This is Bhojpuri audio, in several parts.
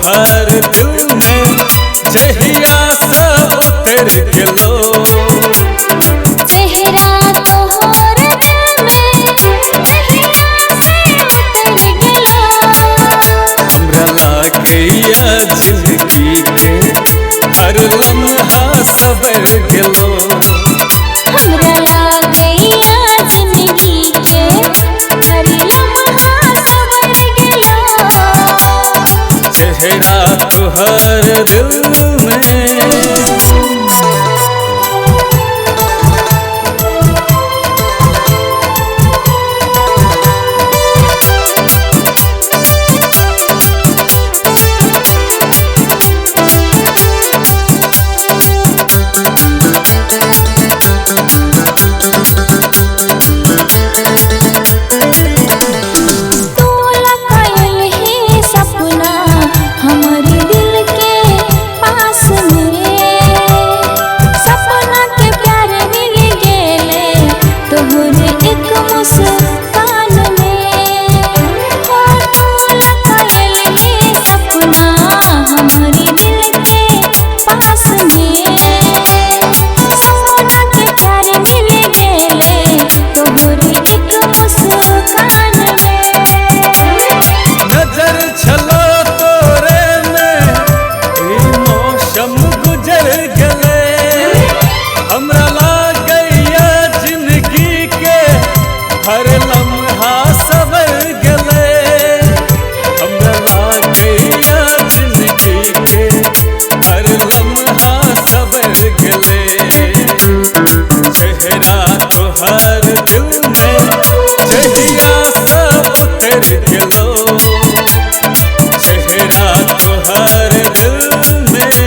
तोहर दिल में जहिया से उतर गेलो, चेहरा तोहर दिल में जहिया से उतर गेलो। हमरा लागैया जिंदगी के हर लम्हा सबर गेलो, हमरा लागैया जिंदगी के हर लम्हा सवर गेलो। चेहरा तोहर दिल में। हर लम्हा सबर गेले, हमरा लागैया जिंदगी के हर लम्हा सबर गेले। चेहरा तोहर दिल में जहिया से उतर गेलो, चेहरा तोहर दिल में।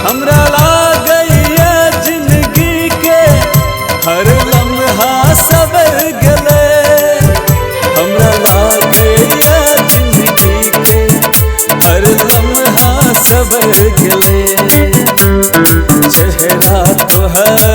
हमरा लागैया जिंदगी के हर लम्हा सबर गेले, हमरा लागैया जिंदगी के हर लम्हा सबर गेले। चेहरा तोहर